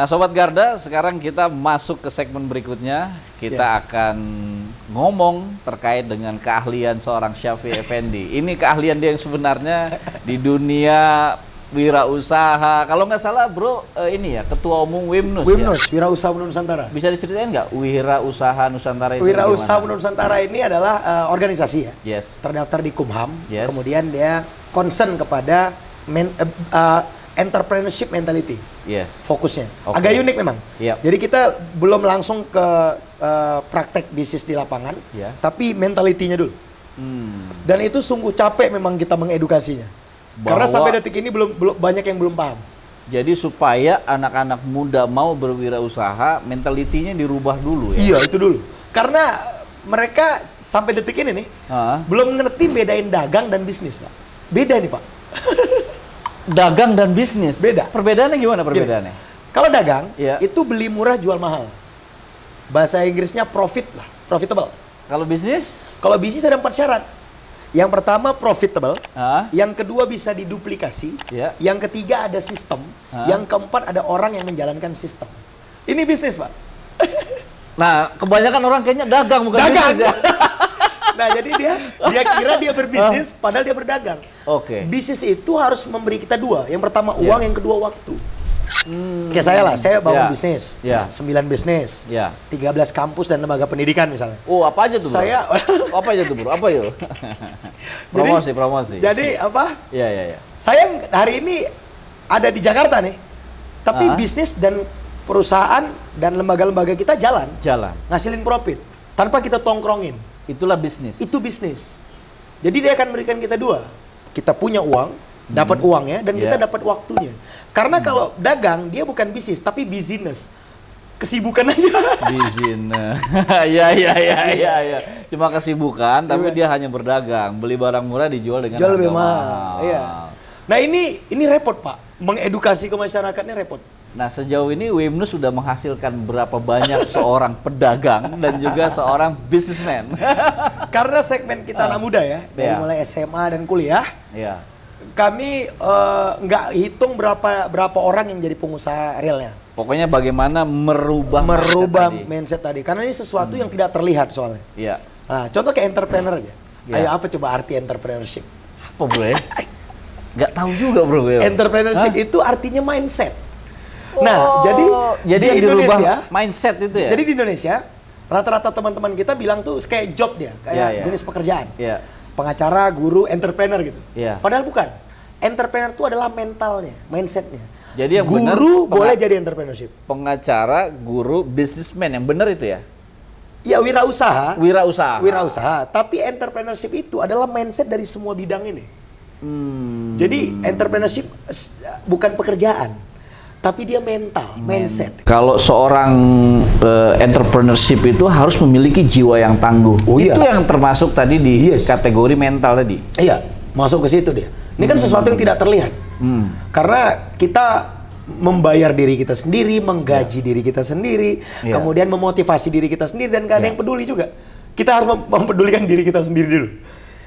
Nah, Sobat Garda, sekarang kita masuk ke segmen berikutnya. Kita akan ngomong terkait dengan keahlian seorang Syafie Effendi. Ini keahlian dia yang sebenarnya di dunia wirausaha. Kalau nggak salah, Bro, ini ya Ketua Umum Wimnus. Wimnus, ya? Wirausaha Nusantara. Bisa diceritain nggak Wirausaha Nusantara itu? Wirausaha Nusantara ini adalah organisasi ya. Yes. Terdaftar di Kumham. Yes. Kemudian dia concern kepada entrepreneurship mentality. Yes. Fokusnya. Okay. Agak unik memang. Yep. Jadi kita belum langsung ke praktek bisnis di lapangan, tapi mentalitinya dulu. Dan itu sungguh capek memang kita mengedukasinya. Karena sampai detik ini belum banyak yang belum paham. Jadi supaya anak-anak muda mau berwirausaha, mentalitinya dirubah dulu ya? Iya, itu dulu. Karena mereka sampai detik ini nih, belum ngerti bedain dagang dan bisnis, Pak. Beda nih, Pak. Dagang dan bisnis? Beda. Perbedaannya gimana perbedaannya? Kalau dagang, itu beli murah jual mahal. Bahasa Inggrisnya profitable. Kalau bisnis? Kalau bisnis ada 4 syarat. Yang pertama profitable, yang kedua bisa diduplikasi, yang ketiga ada sistem, yang keempat ada orang yang menjalankan sistem. Ini bisnis, Pak. Nah, kebanyakan orang kayaknya dagang bukan bisnis ya? Nah, jadi dia kira dia berbisnis, padahal dia berdagang. Oke. Bisnis itu harus memberi kita 2. Yang pertama uang, yang kedua waktu. Kayak saya lah, saya bangun bisnis, 9 bisnis, 13 kampus dan lembaga pendidikan misalnya. Oh, apa aja tuh, Bro? Saya apa aja tuh, Bro? Apa itu? promosi. Jadi apa? Iya. Saya hari ini ada di Jakarta nih, tapi bisnis dan perusahaan dan lembaga-lembaga kita jalan, ngasilin profit tanpa kita tongkrongin. Itulah bisnis. Itu bisnis. Jadi dia akan berikan kita 2. Kita punya uang, dapat uangnya, dan kita dapat waktunya. Karena kalau dagang dia bukan bisnis tapi business. Kesibukan aja. Business. Iya. Cuma kesibukan tapi dia hanya berdagang, beli barang murah dijual dengan harga mahal. Iya. Nah, ini repot, Pak. Mengedukasi ke masyarakatnya repot. Nah, sejauh ini Wimnus sudah menghasilkan berapa banyak seorang pedagang dan juga seorang businessman? Karena segmen kita anak muda ya, dari mulai SMA dan kuliah. Kami nggak hitung berapa orang yang jadi pengusaha realnya. Pokoknya bagaimana merubah mindset tadi. Karena ini sesuatu yang tidak terlihat soalnya. Nah, contoh kayak entrepreneur aja. Ayo, apa coba arti entrepreneurship? Apa, Bro? Nggak tahu juga, Bro. Entrepreneurship itu artinya mindset. Nah, jadi di Indonesia dirubah mindset itu ya. Jadi di Indonesia rata-rata teman-teman kita bilang tuh kayak job dia, kayak jenis pekerjaan. Pengacara, guru, entrepreneur gitu. Padahal bukan. Entrepreneur itu adalah mentalnya, mindsetnya. Jadi yang guru boleh jadi entrepreneurship. Pengacara, guru, businessman yang benar itu ya? Ya, wirausaha. Wirausaha. Tapi entrepreneurship itu adalah mindset dari semua bidang ini. Jadi entrepreneurship bukan pekerjaan, tapi dia mindset. Kalau seorang entrepreneurship itu harus memiliki jiwa yang tangguh. Itu yang termasuk tadi di kategori mental tadi. Iya, masuk ke situ dia. Ini kan sesuatu yang tidak terlihat. Karena kita membayar diri kita sendiri, menggaji diri kita sendiri, kemudian memotivasi diri kita sendiri, dan gak ada yang peduli juga. Kita harus mempedulikan diri kita sendiri dulu.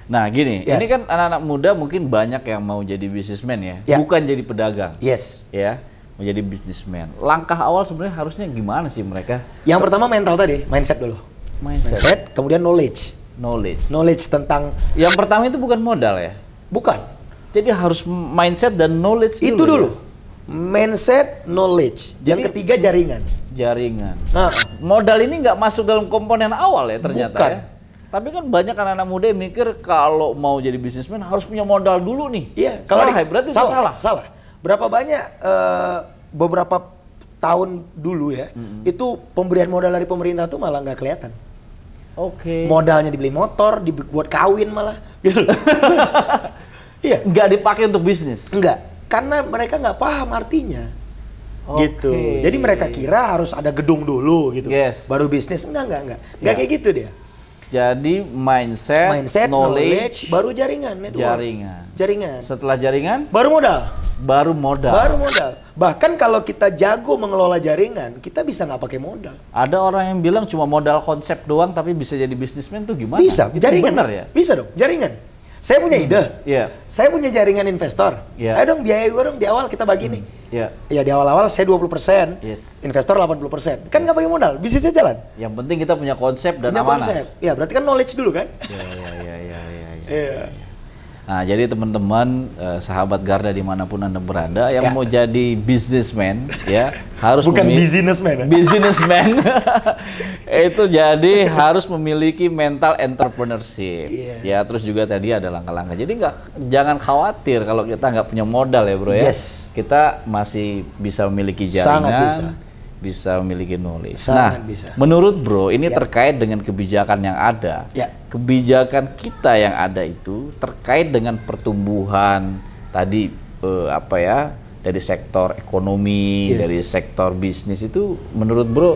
Nah, gini, ini kan anak-anak muda mungkin banyak yang mau jadi businessman ya, bukan jadi pedagang. Ya, mau jadi businessman. Langkah awal sebenarnya harusnya gimana sih mereka? Yang pertama mental tadi, mindset dulu. Mindset, kemudian knowledge. Knowledge tentang. Yang pertama itu bukan modal ya? Bukan. Jadi harus mindset dan knowledge itu dulu. Mindset, knowledge. Yang ketiga jaringan. Nah, modal ini nggak masuk dalam komponen awal ya ternyata. Bukan. Ya. Tapi kan banyak anak-anak muda yang mikir kalau mau jadi businessman harus punya modal dulu nih. Iya. Kalau berarti salah. Berapa banyak beberapa tahun dulu ya, itu pemberian modal dari pemerintah tuh malah nggak kelihatan. Modalnya dibeli motor, dibuat kawin malah. Gitu. Iya. Nggak dipakai untuk bisnis. Enggak. Karena mereka nggak paham artinya. Gitu. Jadi mereka kira harus ada gedung dulu gitu. Baru bisnis. Enggak. Enggak kayak gitu dia. Jadi mindset, knowledge, baru jaringan. Setelah jaringan, baru modal. Bahkan kalau kita jago mengelola jaringan, kita bisa nggak pakai modal. Ada orang yang bilang cuma modal konsep doang tapi bisa jadi bisnismen tuh gimana? Bisa, itu jaringan. Benar ya? Bisa dong, jaringan. Saya punya ide. Iya. Saya punya jaringan investor. Iya. Ayo dong biaya gue dong di awal kita bagi nih. Iya. Ya di awal-awal saya 20%, Yes. investor 80%. Kan nggak pakai modal, bisnisnya jalan. Yang penting kita punya konsep dan Punya amanah. konsep. Ya berarti kan knowledge dulu kan? Iya. Iya. Nah, jadi teman-teman, sahabat Garda dimanapun Anda berada, yang mau jadi businessman, ya harus Bukan businessman ya? Businessman itu jadi harus memiliki mental entrepreneurship. Ya, terus juga tadi ada langkah-langkah. Jadi jangan khawatir kalau kita nggak punya modal ya, bro ya. Yes. Kita masih bisa memiliki jaringan. Sangat bisa memiliki knowledge. Sangat bisa. Menurut bro, ini terkait dengan kebijakan yang ada. Ya. Kebijakan kita yang ada itu terkait dengan pertumbuhan tadi dari sektor ekonomi, dari sektor bisnis itu, menurut bro,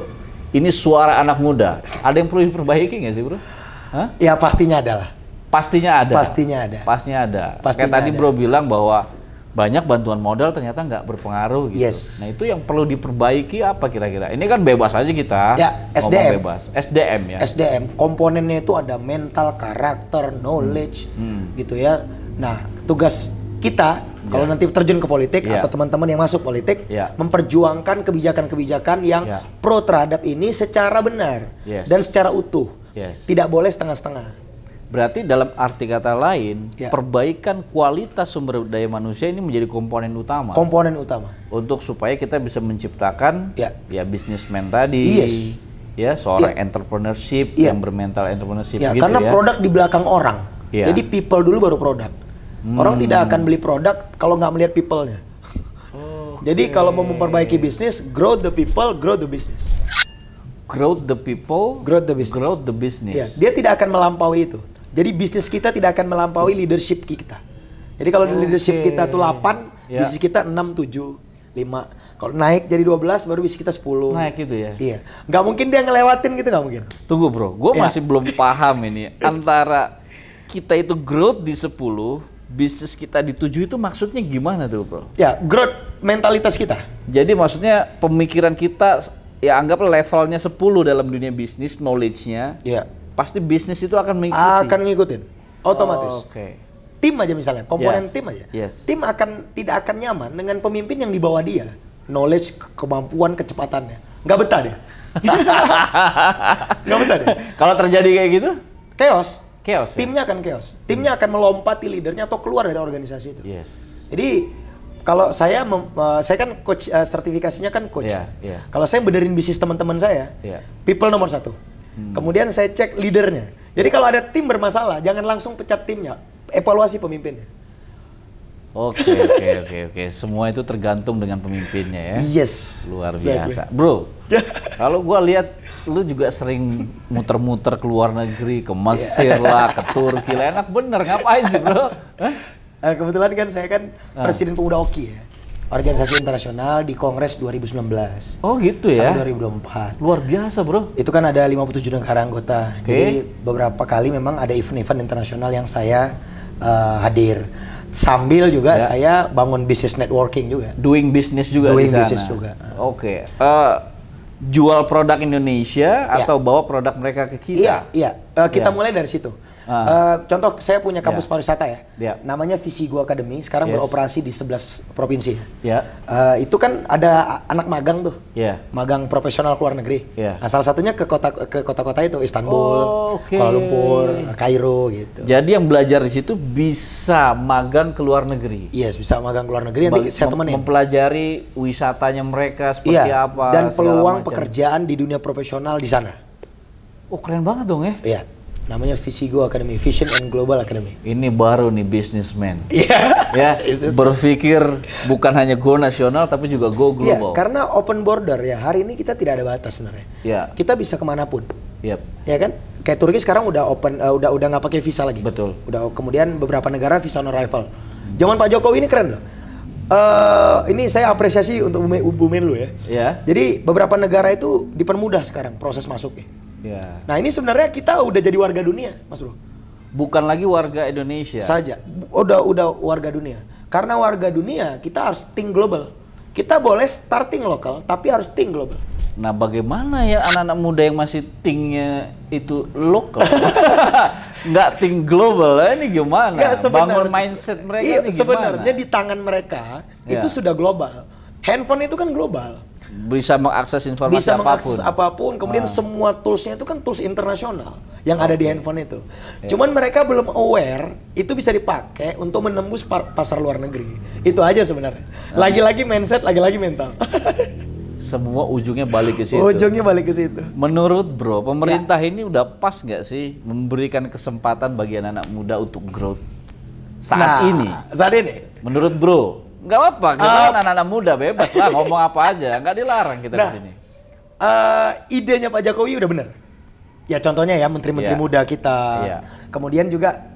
ini suara anak muda. Ada yang perlu diperbaiki nggak sih bro? Hah? Ya pastinya ada lah. Pastinya ada. Pastinya ada. Pastinya ada. Pastinya Kayak tadi ada. bro bilang bahwa banyak bantuan modal ternyata nggak berpengaruh gitu. Yes. Nah itu yang perlu diperbaiki apa kira-kira? Ini kan bebas aja kita. Ya, ngomong SDM. Bebas. SDM ya. SDM, komponennya itu ada mental, karakter, knowledge, gitu ya. Nah, tugas kita kalau nanti terjun ke politik atau teman-teman yang masuk politik, memperjuangkan kebijakan-kebijakan yang pro terhadap ini secara benar dan secara utuh. Tidak boleh setengah-setengah. Berarti dalam arti kata lain, perbaikan kualitas sumber daya manusia ini menjadi komponen utama. Komponen utama. Untuk supaya kita bisa menciptakan bisnismen tadi. Yes. Ya, seorang entrepreneurship yang bermental entrepreneurship gitu karena ya. produk di belakang orang. Jadi people dulu baru produk. Orang tidak akan beli produk kalau nggak melihat people-nya. Jadi kalau mau memperbaiki bisnis, grow the people, grow the business. Grow the people, grow the business. Grow the business. Ya, dia tidak akan melampaui itu. Jadi bisnis kita tidak akan melampaui leadership kita. Jadi kalau leadership kita tuh 8, bisnis kita 6, 7, 5. Kalau naik jadi 12, baru bisnis kita 10. Naik gitu ya? Iya. Nggak mungkin dia ngelewatin gitu, nggak mungkin. Tunggu bro, gue masih belum paham ini. Antara kita itu growth di 10, bisnis kita di 7 itu maksudnya gimana tuh bro? Ya, growth mentalitas kita. Jadi maksudnya pemikiran kita, ya anggaplah levelnya 10 dalam dunia bisnis, knowledge-nya. Iya. Pasti bisnis itu akan mengikuti. Akan ngikutin, otomatis. Oke. Tim aja misalnya, komponen tim aja. Tim tidak akan nyaman dengan pemimpin yang di bawah dia. Knowledge, kemampuan, kecepatannya. Nggak betah dia. Nggak betah dia. Kalau terjadi kayak gitu? Chaos. Chaos. Timnya akan chaos. Timnya akan melompati leadernya atau keluar dari organisasi itu. Jadi kalau saya kan coach, sertifikasinya kan coach. Kalau saya benerin bisnis teman-teman saya, people nomor 1. Kemudian saya cek leadernya. Jadi kalau ada tim bermasalah, jangan langsung pecat timnya, evaluasi pemimpinnya. Oke. Semua itu tergantung dengan pemimpinnya ya. Yes. Luar biasa. Bro, kalau gua lihat lu juga sering muter-muter ke luar negeri, ke Mesir lah, ke Turki lah. Enak bener, ngapain sih bro? Kebetulan kan saya kan Presiden Pemuda OKI ya. Organisasi internasional di Kongres 2019. Oh gitu ya? Sampai 2024. Luar biasa bro. Itu kan ada 57 negara anggota. Jadi beberapa kali memang ada event-event internasional yang saya hadir. Sambil juga saya bangun business networking juga. Doing business juga di sana? Doing business juga. Oke. Jual produk Indonesia atau bawa produk mereka ke kita? Iya. Kita mulai dari situ. Contoh saya punya kampus pariwisata ya, namanya Visigo Academy, sekarang beroperasi di 11 provinsi. Itu kan ada anak magang tuh, magang profesional ke luar negeri. Nah, salah satunya ke kota-kota itu, Istanbul, Kuala Lumpur, Kairo gitu. Jadi yang belajar di situ bisa magang ke luar negeri? Yes, bisa magang ke luar negeri, nanti saya temenin. Mempelajari wisatanya mereka seperti apa. Dan peluang pekerjaan di dunia profesional di sana. Oh keren banget dong ya? Iya. Namanya Visigo Academy, Vision and Global Academy. Ini baru nih businessman. Ya, berpikir bukan hanya go nasional tapi juga go global. Karena open border ya, hari ini kita tidak ada batas sebenarnya. Kita bisa kemanapun. Ya kan? Kayak Turki sekarang udah open, udah nggak pakai visa lagi. Betul. Udah, kemudian beberapa negara visa on arrival. Zaman Pak Jokowi ini keren loh. Ini saya apresiasi untuk Bu Menlu ya. Jadi beberapa negara itu dipermudah sekarang proses masuknya. Nah ini sebenarnya kita udah jadi warga dunia, Mas Bro. Bukan lagi warga Indonesia saja, udah warga dunia. Karena warga dunia kita harus think global. Kita boleh starting lokal, tapi harus think global. Nah bagaimana ya anak-anak muda yang masih thinknya itu lokal? nggak think global lah, ini gimana? Nggak, Bangun mindset mereka iya, ini gimana? sebenarnya di tangan mereka itu sudah global. Handphone itu kan global. Bisa mengakses informasi Bisa apapun. mengakses apapun, kemudian semua toolsnya itu kan tools internasional yang ada di handphone itu. Cuman mereka belum aware itu bisa dipakai untuk menembus pasar luar negeri. Itu aja sebenarnya. Lagi-lagi mindset, lagi-lagi mental. Semua ujungnya balik ke situ. Ujungnya balik ke situ. Menurut Bro, pemerintah ini udah pas nggak sih memberikan kesempatan bagi anak-anak muda untuk growth saat ini? Saat ini. Menurut Bro, nggak apa, kita kan anak-anak muda bebas lah ngomong apa aja, nggak dilarang kita di sini. Idenya Pak Jokowi udah bener. Ya contohnya ya menteri-menteri muda kita. Kemudian juga,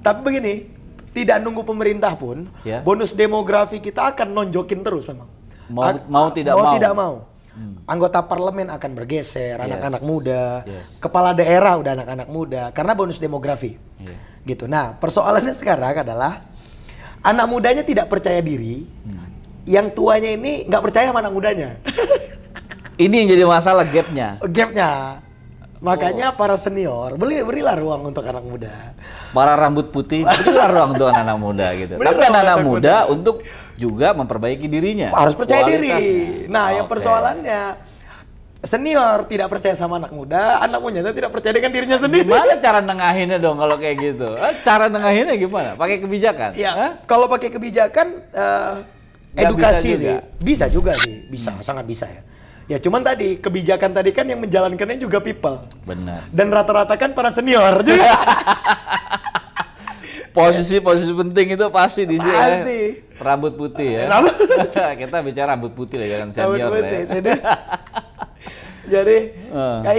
tapi begini, tidak nunggu pemerintah pun, bonus demografi kita akan nonjokin terus memang. Mau tidak mau. Anggota parlemen akan bergeser, anak-anak muda, kepala daerah udah anak-anak muda, karena bonus demografi. Gitu. Nah, persoalannya sekarang adalah anak mudanya tidak percaya diri, yang tuanya ini nggak percaya sama anak mudanya. Ini yang jadi masalah gapnya. Makanya para senior berilah ruang untuk anak muda. Para rambut putih berilah ruang untuk anak-anak muda gitu. Tapi anak-anak muda untuk juga memperbaiki dirinya. Harus percaya diri. Nah, yang persoalannya senior tidak percaya sama anak mudanya tidak percaya dengan dirinya sendiri. Gimana cara nengahinnya dong kalau kayak gitu? Cara nengahinnya gimana? Pakai kebijakan? Ya, kalau pakai kebijakan edukasi sih. Bisa juga sih, sangat bisa ya. Ya cuman tadi kebijakan tadi kan yang menjalankannya juga people. Benar. Dan rata-rata kan para senior juga. Posisi-posisi penting itu pasti di sini. Pasti. Rambut putih ya. Kita bicara rambut putih lah, jangan senior ya. Jadi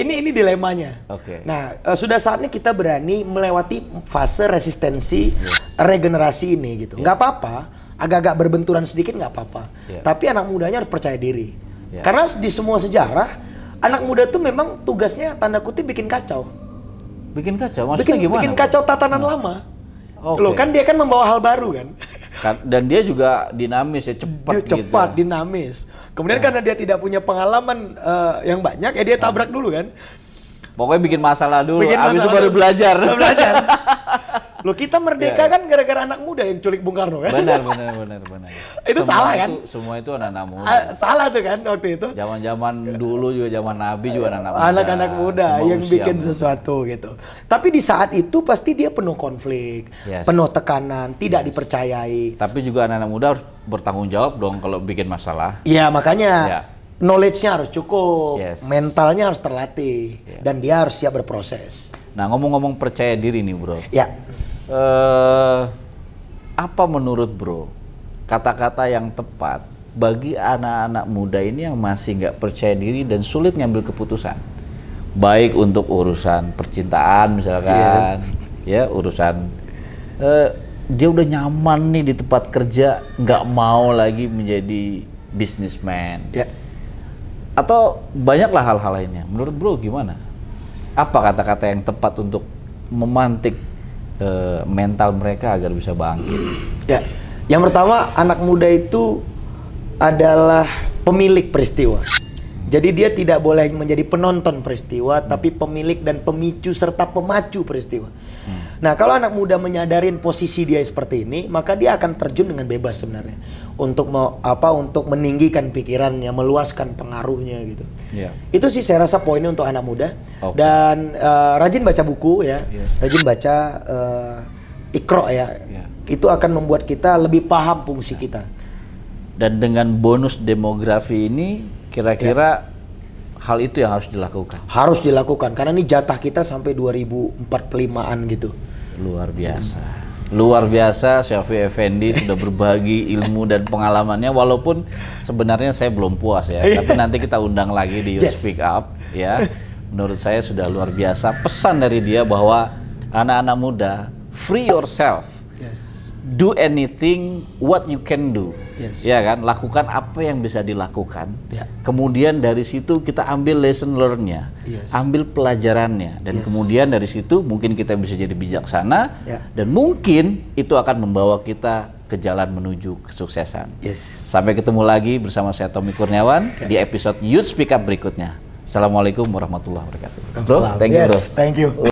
ini dilemanya. Nah, sudah saatnya kita berani melewati fase resistensi regenerasi ini gitu. Nggak apa-apa, agak-agak berbenturan sedikit nggak apa-apa. Tapi anak mudanya harus percaya diri. Karena di semua sejarah anak muda tuh memang tugasnya tanda kutip bikin kacau. Bikin kacau? Maksudnya gimana? Bikin kacau tatanan lama. Loh kan dia kan membawa hal baru kan. Dan dia juga dinamis ya, cepat, dinamis. Kemudian karena dia tidak punya pengalaman yang banyak, ya dia tabrak dulu kan. Pokoknya bikin masalah dulu, habis itu baru belajar. Loh kita merdeka kan gara-gara anak muda yang culik Bung Karno kan? Benar. Itu salah kan? Semua itu anak-anak muda. Salah tuh kan waktu itu. Zaman-zaman dulu juga, zaman Nabi juga anak-anak muda. Anak-anak muda yang bikin sesuatu gitu. Tapi di saat itu pasti dia penuh konflik, penuh tekanan, tidak dipercayai. Tapi juga anak-anak muda harus bertanggung jawab dong kalau bikin masalah. Iya makanya knowledge-nya harus cukup, mentalnya harus terlatih, dan dia harus siap berproses. Nah ngomong-ngomong percaya diri nih Bro. Apa menurut Bro kata-kata yang tepat bagi anak-anak muda ini yang masih nggak percaya diri dan sulit ngambil keputusan, baik untuk urusan percintaan misalkan, urusan dia udah nyaman nih di tempat kerja, nggak mau lagi menjadi businessman, atau banyaklah hal-hal lainnya. Menurut Bro gimana? Apa kata-kata yang tepat untuk memantik mental mereka agar bisa bangkit? Yang pertama, anak muda itu adalah pemilik peristiwa. Jadi dia tidak boleh menjadi penonton peristiwa, tapi pemilik dan pemicu serta pemacu peristiwa. Nah, kalau anak muda menyadarin posisi dia seperti ini, maka dia akan terjun dengan bebas sebenarnya untuk untuk meninggikan pikirannya, meluaskan pengaruhnya gitu. Itu sih saya rasa poinnya untuk anak muda. Dan rajin baca buku rajin baca Iqra itu akan membuat kita lebih paham fungsi kita. Dan dengan bonus demografi ini kira-kira hal itu yang harus dilakukan. Harus dilakukan karena ini jatah kita sampai 2045-an gitu. Luar biasa. Luar biasa, Syafiee Effendi sudah berbagi ilmu dan pengalamannya, walaupun sebenarnya saya belum puas ya. Tapi nanti kita undang lagi di You Speak Up ya. Menurut saya sudah luar biasa pesan dari dia bahwa anak-anak muda, free yourself. Do anything what you can do. Ya kan, lakukan apa yang bisa dilakukan. Kemudian dari situ kita ambil lesson learn-nya, ambil pelajarannya, dan kemudian dari situ mungkin kita bisa jadi bijaksana, dan mungkin itu akan membawa kita ke jalan menuju kesuksesan. Sampai ketemu lagi bersama saya Tommy Kurniawan di episode Youth Speak Up berikutnya. Assalamualaikum warahmatullahi wabarakatuh. Bro, thank you bro. Thank you.